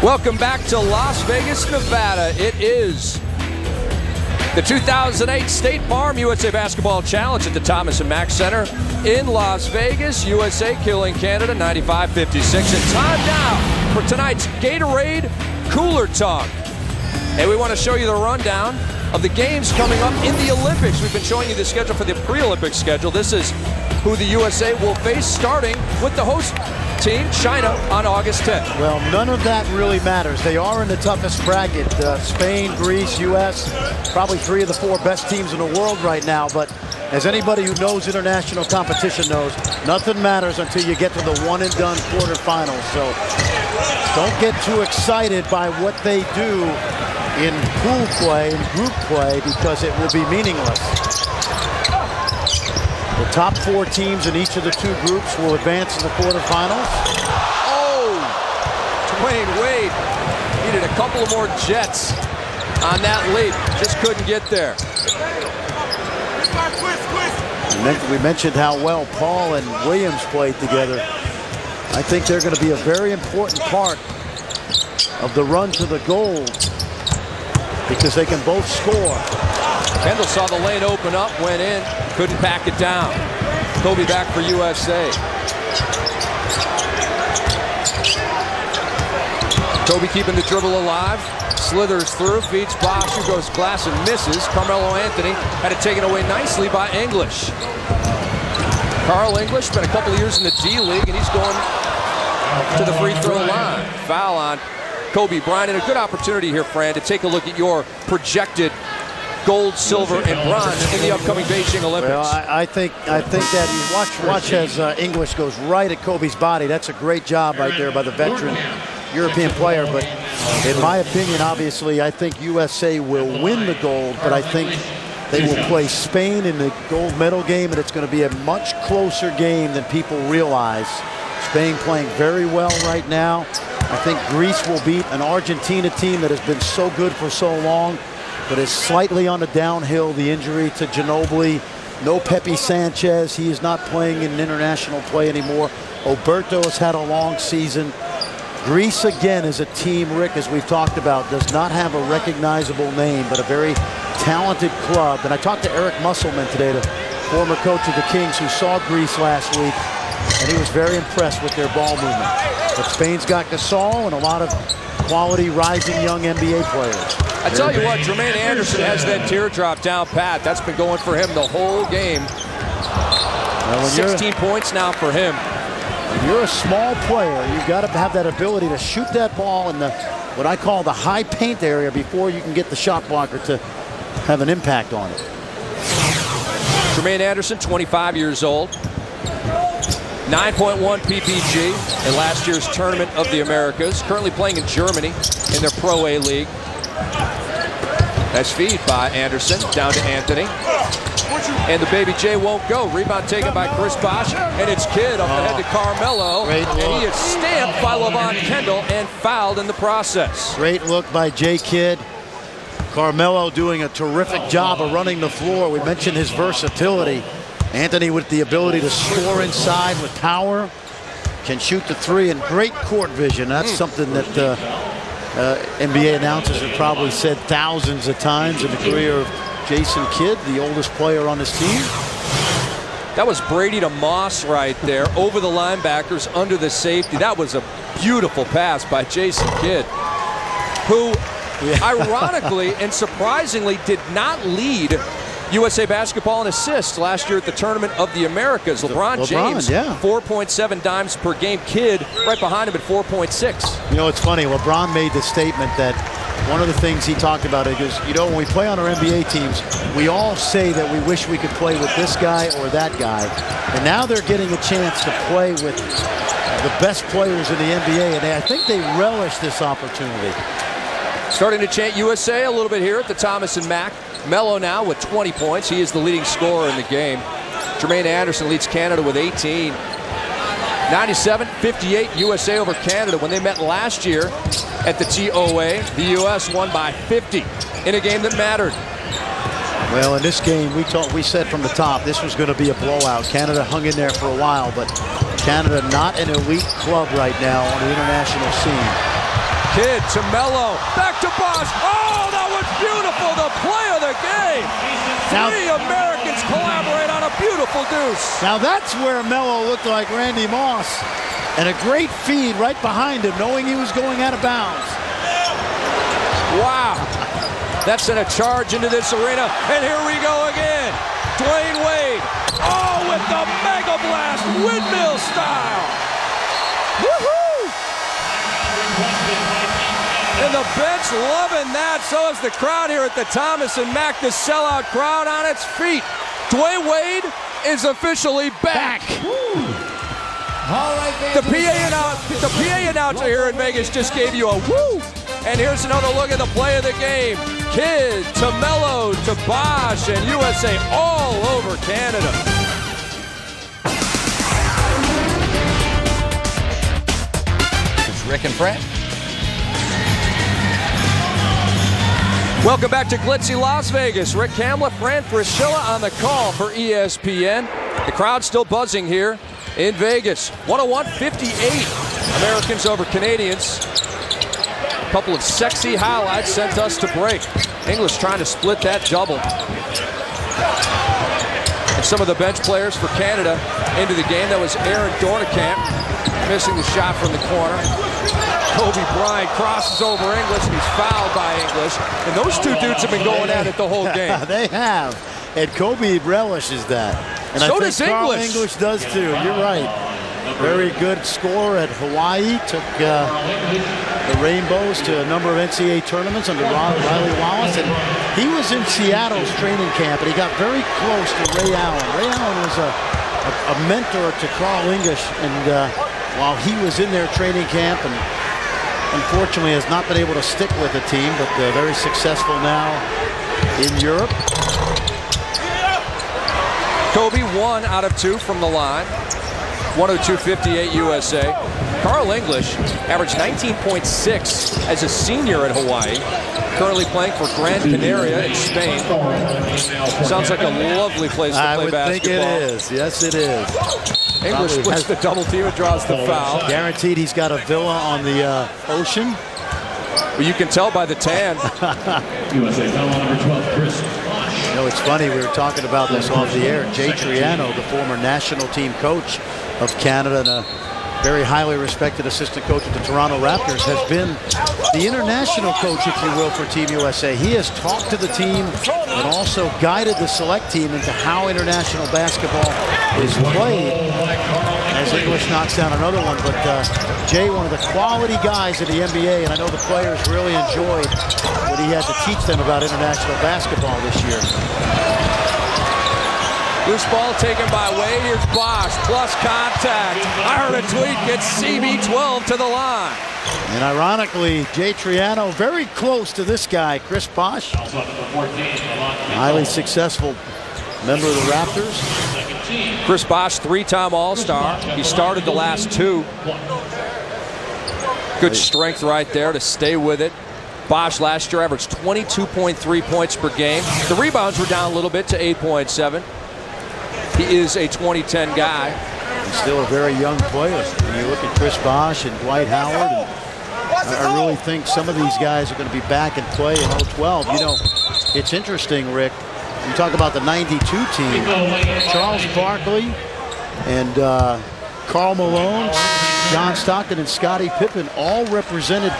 Welcome back to Las Vegas, Nevada. It is the 2008 State Farm USA Basketball Challenge at the Thomas & Mack Center in Las Vegas. USA killing Canada 95-56. And time now for tonight's Gatorade Cooler Talk. And we want to show you the rundown of the games coming up in the Olympics. We've been showing you the schedule for the pre-Olympic schedule. This is who the USA will face, starting with the host team, China, on August 10th. Well, none of that really matters. They are in the toughest bracket. Spain, Greece, U.S., probably three of the four best teams in the world right now. But as anybody who knows international competition knows, nothing matters until you get to the one-and-done quarterfinals. So don't get too excited by what they do in pool play and group play, because it will be meaningless. The top four teams in each of the two groups will advance to the quarterfinals. Oh! Dwyane Wade needed a couple of more jets on that lead. Just couldn't get there. We mentioned how well Paul and Williams played together. I think they're going to be a very important part of the run to the gold, because they can both score. Kendall saw the lane open up, went in, couldn't pack it down. Kobe back for USA. Kobe keeping the dribble alive, slithers through, feeds Bosch, who goes glass and misses. Carmelo Anthony had it taken away nicely by English. Carl English been a couple of years in the D-League, and he's going to the free throw line. Foul on Kobe Bryant, and a good opportunity here, Fran, to take a look at your projected gold, silver, and bronze in the upcoming Beijing Olympics. Well, I think that you watch as English goes right at Kobe's body. That's a great job right there by the veteran European player. But in my opinion, obviously, I think USA will win the gold, but I think they will play Spain in the gold medal game, and it's going to be a much closer game than people realize. Spain playing very well right now. I think Greece will beat an Argentina team that has been so good for so long, but is slightly on the downhill. The injury to Ginobili. No Pepe Sanchez. He is not playing in international play anymore. Oberto has had a long season. Greece, again, is a team, Rick, as we've talked about, does not have a recognizable name, but a very talented club. And I talked to Eric Musselman today, the former coach of the Kings, who saw Greece last week, and he was very impressed with their ball movement. But Spain's got Gasol and a lot of quality rising young NBA players. I tell you what, Jermaine Anderson has that teardrop down pat. That's been going for him the whole game. Well, 16 points now for him. When you're a small player, you've got to have that ability to shoot that ball in the what I call the high paint area before you can get the shot blocker to have an impact on it. Jermaine Anderson, 25 years old. 9.1 PPG in last year's Tournament of the Americas. Currently playing in Germany in their Pro A League. Nice feed by Anderson, down to Anthony. And the Baby J won't go. Rebound taken by Chris Bosh, and it's Kidd up ahead to Carmelo. And he is stamped by LeVon Kendall and fouled in the process. Great look by J. Kidd. Carmelo doing a terrific job of running the floor. We mentioned his versatility. Anthony with the ability to score inside with power, can shoot the three, and great court vision. That's something that NBA announcers have probably said thousands of times in the career of Jason Kidd, the oldest player on this team. That was Brady to Moss right there, over the linebackers, under the safety. That was a beautiful pass by Jason Kidd, who ironically and surprisingly did not lead USA Basketball in assists last year at the Tournament of the Americas. LeBron James, 4.7 dimes per game. Kidd right behind him at 4.6. You know, it's funny. LeBron made the statement that one of the things he talked about, it is, you know, when we play on our NBA teams, we all say that we wish we could play with this guy or that guy. And now they're getting a chance to play with the best players in the NBA, and I think they relish this opportunity. Starting to chant USA a little bit here at the Thomas & Mack. Melo now with 20 points. He is the leading scorer in the game. Jermaine Anderson leads Canada with 18. 97-58 USA over Canada. When they met last year at the TOA, the U.S. won by 50 in a game that mattered. Well, in this game, we said from the top this was going to be a blowout. Canada hung in there for a while, but Canada not an elite club right now on the international scene. Kidd to Melo, back to Bosch. Oh, that was beautiful, the play of the game. Now, 3 Americans collaborate on a beautiful deuce. now that's where Melo looked like Randy Moss. And a great feed right behind him, knowing he was going out of bounds. Wow. That sent a charge into this arena, and here we go again. Dwayne Wade, oh, with the mega blast, windmill style. Woohoo! And the bench loving that. So is the crowd here at the Thomas and Mack, the sellout crowd on its feet. Dwayne Wade is officially back. The PA announcer here in Vegas just gave you a woo. And here's another look at the play of the game. Kidd to Melo to Bosch, and USA all over Canada. It's Rick and Fran. Welcome back to Glitzy Las Vegas. Rick Hamlet, Fran Fraschilla on the call for ESPN. The crowd still buzzing here in Vegas. 101-58. Americans over Canadians. A couple of sexy highlights sent us to break. English trying to split that double. And some of the bench players for Canada into the game. That was Aaron Dornekamp missing the shot from the corner. Kobe Bryant crosses over English, and he's fouled by English. And those two dudes have been going at it the whole game. They have. And Kobe relishes that. And So I think does Carl English. English does too. You're right. Very good scorer at Hawaii. Took the Rainbows to a number of NCAA tournaments under Riley Wallace. And he was in Seattle's training camp, and he got very close to Ray Allen. Ray Allen was a mentor to Carl English. And while he was in their training camp, and unfortunately has not been able to stick with the team, but very successful now in Europe. Kobe 1 out of 2 from the line. 102-58 USA. Carl English averaged 19.6 as a senior at Hawaii. Currently playing for Gran Canaria in Spain. Sounds like a lovely place to play basketball. I would think it is. Yes, it is. English splits the double team and draws the foul. Guaranteed he's got a villa on the ocean. Well, you can tell by the tan. USA foul on number 12, Chris. You know, it's funny, we were talking about this off the air. Jay Triano, the former national team coach of Canada and a very highly respected assistant coach at the Toronto Raptors, has been the international coach, if you will, for Team USA. He has talked to the team and also guided the select team into how international basketball is played, as English knocks down another one. But Jay, one of the quality guys in the NBA, and I know the players really enjoyed what he had to teach them about international basketball this year. Loose ball taken by Wade. Here's Bosch plus contact. I heard a tweet. Gets CB12 to the line. And ironically, Jay Triano very close to this guy, Chris Bosch. Highly successful member of the Raptors. Chris Bosch, 3-time All-Star. He started the last 2. Good strength right there to stay with it. Bosch last year averaged 22.3 points per game. The rebounds were down a little bit to 8.7. He is a 2010 guy. He's still a very young player. When you look at Chris Bosch and Dwight Howard, and I really think some of these guys are going to be back and play in 2012. You know, it's interesting, Rick. You talk about the 92 team. Charles Barkley and Karl Malone, John Stockton, and Scottie Pippen all represented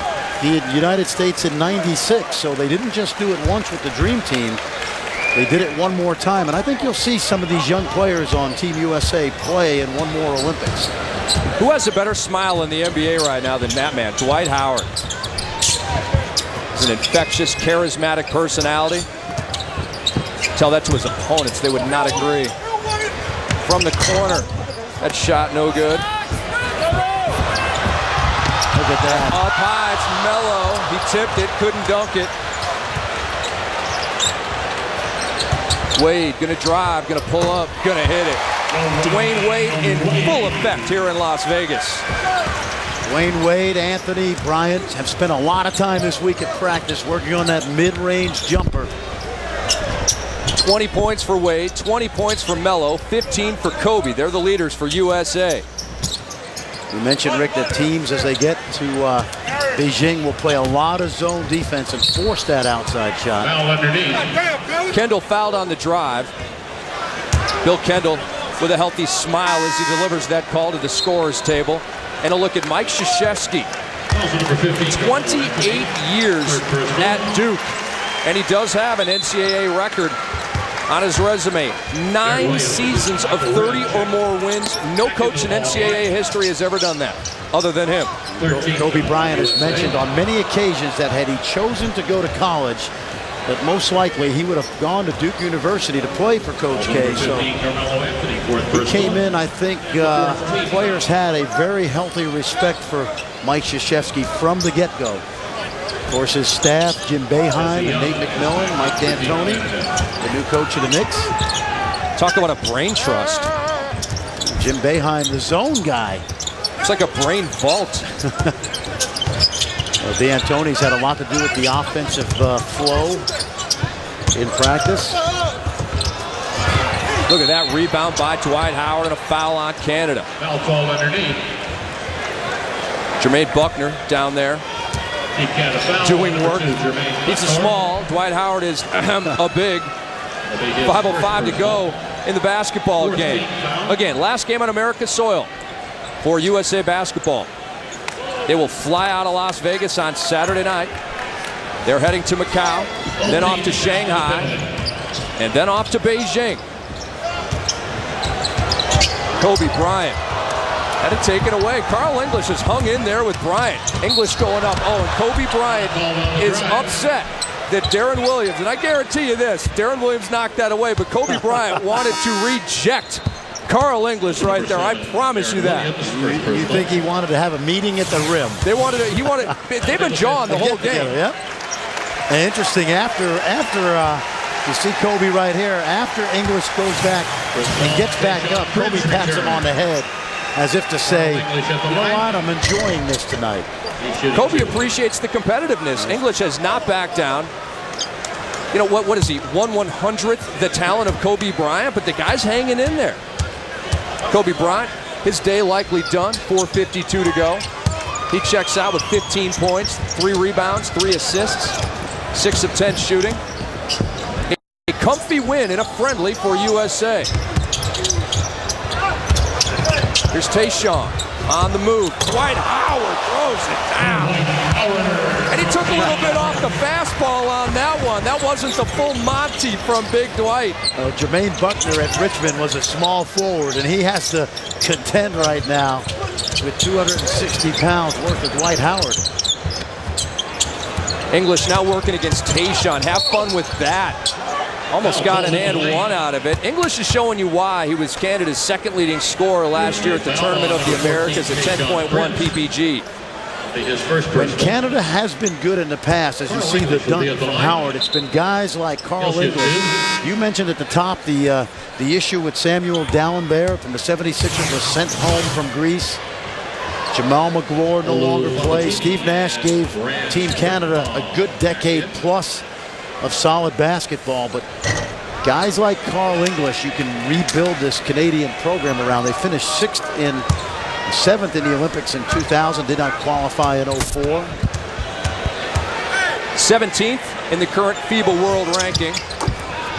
the United States in '96. So they didn't just do it once with the Dream Team. They did it one more time, and I think you'll see some of these young players on Team USA play in one more Olympics. Who has a better smile in the NBA right now than that man? Dwight Howard. He's an infectious, charismatic personality. Tell that to his opponents. They would not agree. From the corner. That shot no good. Look at that. Up high, it's Melo. He tipped it, couldn't dunk it. Wade gonna drive, gonna pull up, gonna hit it. Dwayne Wade in full effect here in Las Vegas. Dwayne Wade, Anthony Bryant have spent a lot of time this week at practice working on that mid-range jumper. 20 points for Wade, 20 points for Melo, 15 for Kobe. They're the leaders for USA. You mentioned, Rick, that teams, as they get to Beijing will play a lot of zone defense and force that outside shot. Foul underneath. Kendall fouled on the drive. Bill Kendall with a healthy smile as he delivers that call to the scorer's table. And a look at Mike Krzyzewski. 28 years at Duke. And he does have an NCAA record on his resume. 9 seasons of 30 or more wins. No coach in NCAA history has ever done that, other than him. Kobe Bryant has mentioned on many occasions that had he chosen to go to college, that most likely he would have gone to Duke University to play for Coach K. So he came in, I think players had a very healthy respect for Mike Krzyzewski from the get-go. Of course, his staff, Jim Boeheim and Nate McMillan, Mike D'Antoni, the new coach of the Knicks. Talk about a brain trust. Jim Boeheim, the zone guy. It's like a brain vault. D'Antoni's had a lot to do with the offensive flow in practice. Look at that rebound by Dwight Howard and a foul on Canada. Foul call underneath. Jermaine Buckner down there doing work. He's a small. Dwight Howard is a big. 5:05 to go in the basketball game. Again, last game on America's soil for USA Basketball. They will fly out of Las Vegas on Saturday night. They're heading to Macau, then off to Shanghai, and then off to Beijing. Kobe Bryant had it taken away. Carl English has hung in there with Bryant. English going up. Oh, and Kobe Bryant is upset that Deron Williams, and I guarantee you this, Deron Williams knocked that away, but Kobe Bryant wanted to reject Carl English right there. I promise you that. You think he wanted to have a meeting at the rim? They've been jawing the whole game. Yep. And interesting, after you see Kobe right here, after English goes back and gets back up, Kobe pats him on the head as if to say, you know what, I'm enjoying this tonight. Kobe appreciates the competitiveness. English has not backed down. You know, what is he, 1/100th the talent of Kobe Bryant, but the guy's hanging in there. Kobe Bryant, his day likely done, 4:52 to go. He checks out with 15 points, 3 rebounds, 3 assists, 6 of 10 shooting. A comfy win in a friendly for USA. Here's Tayshaun on the move. Dwight Howard throws it down. And he took a little bit off the fastball on that one. That wasn't the full Monty from Big Dwight. Jermaine Buckner at Richmond was a small forward, and he has to contend right now with 260 pounds worth of Dwight Howard. English now working against Tayshaun. Have fun with that. Almost got an and one out of it. English is showing you why he was Canada's second leading scorer last year at the Tournament of the Americas at 10.1 PPG. When Canada has been good in the past, as you see the dunk from Howard, it's been guys like Carl English. You mentioned at the top the issue with Samuel Dalembert from the 76ers was sent home from Greece. Jamal McGlure no longer plays. Steve Nash gave Team Canada a good decade plus of solid basketball, but guys like Carl English, you can rebuild this Canadian program around. They finished 7th in the Olympics in 2000, did not qualify in 04. 17th in the current FIBA World Ranking.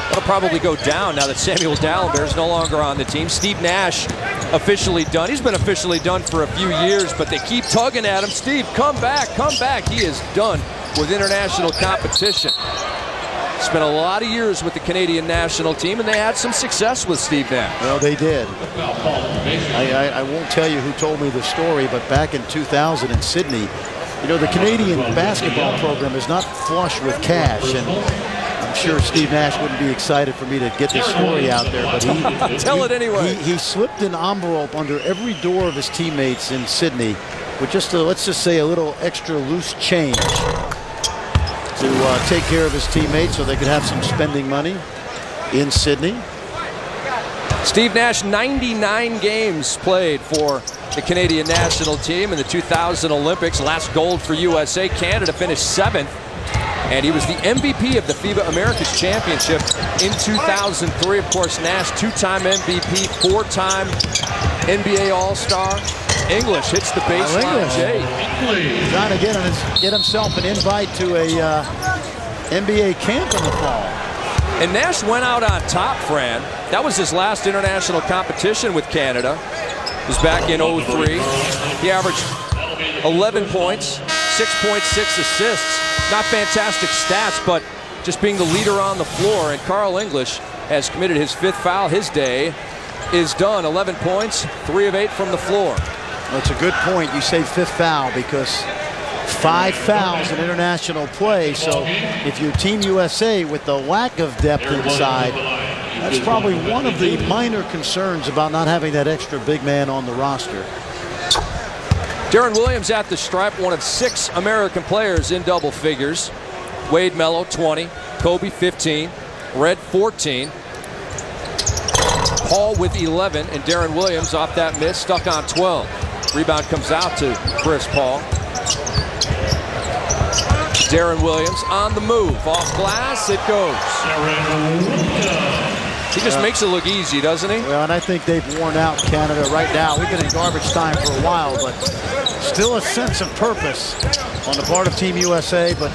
That'll probably go down now that Samuel Dalembert is no longer on the team. Steve Nash officially done. He's been officially done for a few years, but they keep tugging at him. Steve, come back, come back. He is done with international competition. Spent a lot of years with the Canadian national team, and they had some success with Steve Nash. Well, they did. I won't tell you who told me the story, but back in 2000 in Sydney, you know, the Canadian basketball program is not flush with cash, and I'm sure Steve Nash wouldn't be excited for me to get this story out there, but tell it anyway. He slipped an envelope under every door of his teammates in Sydney with just let's just say a little extra loose change to take care of his teammates so they could have some spending money in Sydney. Steve Nash, 99 games played for the Canadian national team in the 2000 Olympics. Last gold for USA. Canada finished 7th. And he was the MVP of the FIBA Americas Championship in 2003. Of course, Nash, 2-time MVP, 4-time NBA All-Star. English hits the baseline. Jay. Trying to get himself an invite to a NBA camp in the fall. And Nash went out on top, Fran. That was his last international competition with Canada. It was back in '03. He averaged 11 points, 6.6 assists. Not fantastic stats, but just being the leader on the floor. And Carl English has committed his 5th foul. His day is done. 11 points, 3 of 8 from the floor. Well, it's a good point. You say 5th foul because 5 fouls in international play. So if you're Team USA with the lack of depth inside, that's probably one of the minor concerns about not having that extra big man on the roster. Deron Williams at the stripe, one of 6 American players in double figures. Wade Mello, 20. Kobe, 15. Red, 14. Paul with 11. And Deron Williams off that miss, stuck on 12. Rebound comes out to Chris Paul. Deron Williams on the move. Off glass, it goes. He just makes it look easy, doesn't he? Well, and I think they've worn out Canada right now. We've been in garbage time for a while, but still a sense of purpose on the part of Team USA. But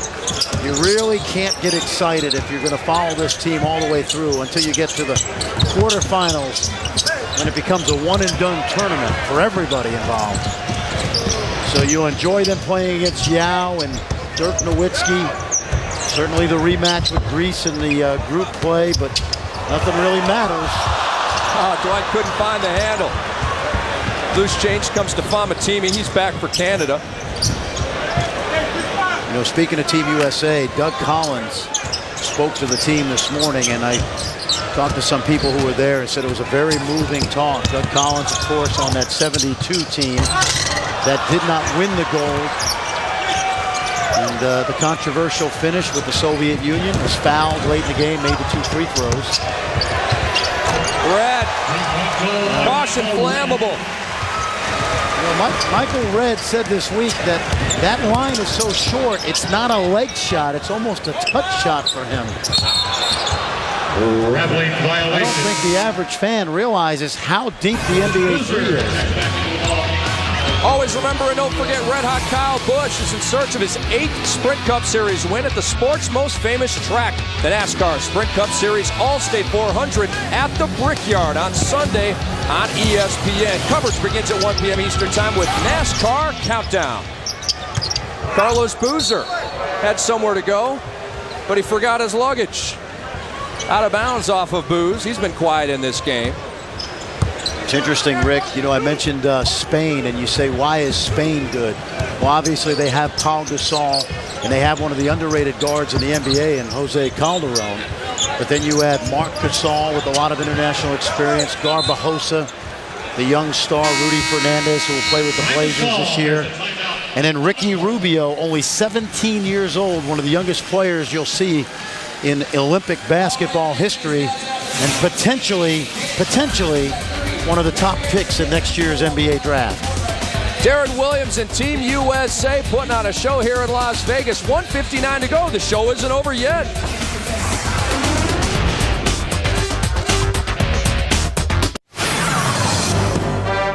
you really can't get excited if you're going to follow this team all the way through until you get to the quarterfinals, when it becomes a one-and-done tournament for everybody involved. So you enjoy them playing against Yao and Dirk Nowitzki. Certainly the rematch with Greece in the group play, but nothing really matters. Oh, Dwight couldn't find the handle. Loose change comes to Famatimi. He's back for Canada. You know, speaking of Team USA, Doug Collins spoke to the team this morning, and I talked to some people who were there and said it was a very moving talk. Doug Collins, of course, on that 72 team that did not win the gold. And the controversial finish with the Soviet Union, was fouled late in the game, made the 2 free throws. Red. Caution flammable. You know, Michael Redd said this week that that line is so short, it's not a leg shot, it's almost a touch shot for him. I don't think the average fan realizes how deep the NBA 3 is. Always remember and don't forget, Red Hot Kyle Busch is in search of his 8th Sprint Cup Series win at the sport's most famous track, the NASCAR Sprint Cup Series All-State 400 at the Brickyard on Sunday on ESPN. Coverage begins at 1 p.m. Eastern Time with NASCAR Countdown. Carlos Boozer had somewhere to go, but he forgot his luggage. Out of bounds off of Booze. He's been quiet in this game. It's interesting, Rick. You know, I mentioned Spain, and you say, why is Spain good? Well, obviously they have Paul Gasol, and they have one of the underrated guards in the NBA in Jose Calderon. But then you add Marc Gasol with a lot of international experience, Garbajosa, the young star Rudy Fernandez, who will play with the Blazers this year. And then Ricky Rubio, only 17 years old, one of the youngest players you'll see in Olympic basketball history, and potentially one of the top picks in next year's NBA draft. Deron Williams and Team USA putting on a show here in Las Vegas. 1:59 to go. The show isn't over yet.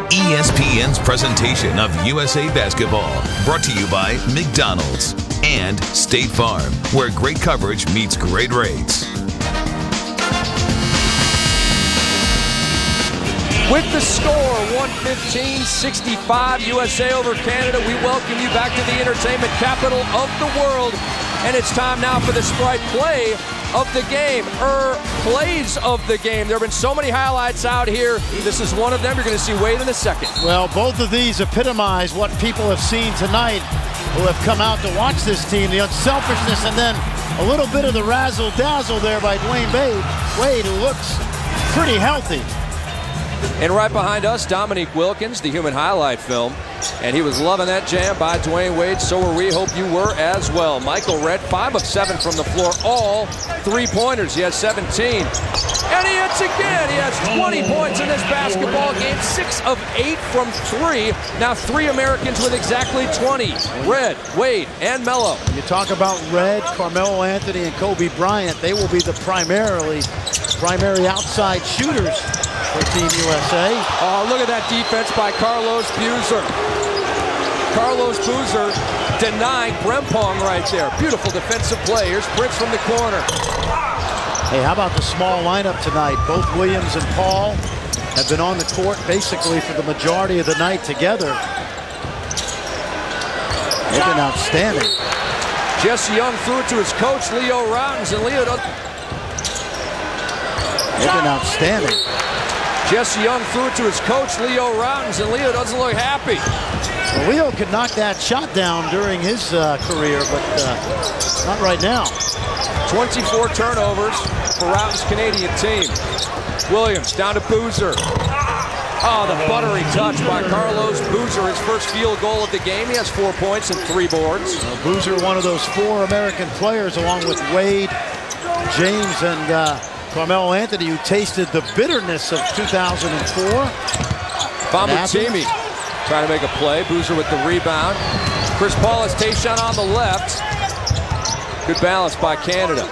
ESPN's presentation of USA Basketball, brought to you by McDonald's and State Farm, where great coverage meets great rates. With the score, 115-65, USA over Canada, we welcome you back to the entertainment capital of the world. And it's time now for the Sprite play of the game, plays of the game. There have been so many highlights out here. This is one of them. You're going to see Wade in a second. Well, both of these epitomize what people have seen tonight who have come out to watch this team. The unselfishness and then a little bit of the razzle-dazzle there by Dwayne Wade, who looks pretty healthy. And right behind us, Dominique Wilkins, the human highlight film. And he was loving that jam by Dwayne Wade. So were we. Hope you were as well. Michael Redd, 5 of 7 from the floor. All 3-pointers. He has 17. And he hits again. He has 20 points in this basketball game. 6 of 8 from 3. Now 3 Americans with exactly 20. Redd, Wade, and Mello. You talk about Redd, Carmelo Anthony, and Kobe Bryant. They will be the primary outside shooters for Team USA. Oh, look at that defense by Carlos Boozer. Carlos Boozer denying Brempong right there. Beautiful defensive play. Here's Prince from the corner. Hey, how about the small lineup tonight? Both Williams and Paul have been on the court basically for the majority of the night together. They've been outstanding. Jesse Young threw it to his coach, Leo Routins, and Leo doesn't. They've been outstanding. Jesse Young threw it to his coach, Leo Routins, and Leo doesn't look happy. Well, Leo could knock that shot down during his career, but not right now. 24 turnovers for Routins' Canadian team. Williams down to Boozer. Oh, the buttery touch by Carlos Boozer, his first field goal of the game. He has 4 points and 3 boards. Boozer, one of those 4 American players, along with Wade, James, and Carmelo Anthony, who tasted the bitterness of 2004. Famutimi trying to make a play. Boozer with the rebound. Chris Paul has Tayshaun on the left. Good balance by Canada.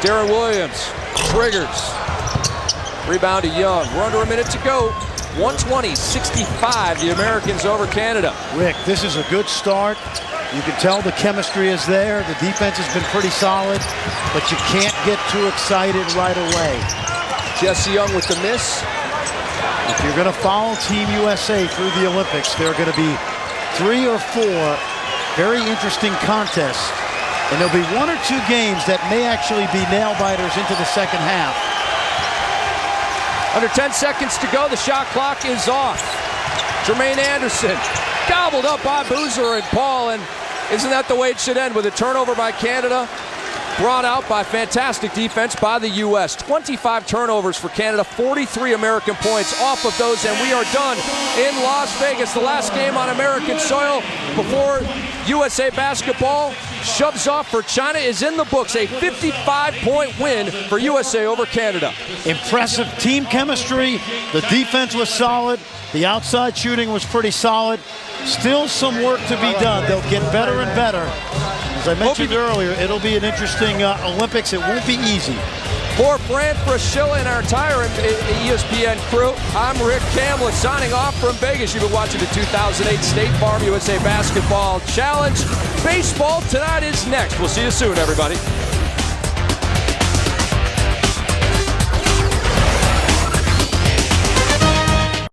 Darren Williams triggers. Rebound to Young. We're under a minute to go. 120-65, the Americans over Canada. Rick, this is a good start. You can tell the chemistry is there. The defense has been pretty solid, but you can't get too excited right away. Jesse Young with the miss. If you're going to follow Team USA through the Olympics, there are going to be 3 or 4 very interesting contests. And there'll be 1 or 2 games that may actually be nail-biters into the second half. Under 10 seconds to go, the shot clock is off. Jermaine Anderson gobbled up by Boozer and Paul, and isn't that the way it should end, with a turnover by Canada, brought out by fantastic defense by the U.S. 25 turnovers for Canada, 43 American points off of those, and we are done in Las Vegas. The last game on American soil before USA basketball shoves off for China is in the books. A 55-point win for USA over Canada. Impressive team chemistry. The defense was solid. The outside shooting was pretty solid. Still some work to be done. They'll get better and better. As I mentioned earlier, it'll be an interesting Olympics. It won't be easy. For Fran Fraschilla and our entire ESPN crew, I'm Rick Camlett signing off from Vegas. You've been watching the 2008 State Farm USA Basketball Challenge. Baseball tonight is next. We'll see you soon, everybody.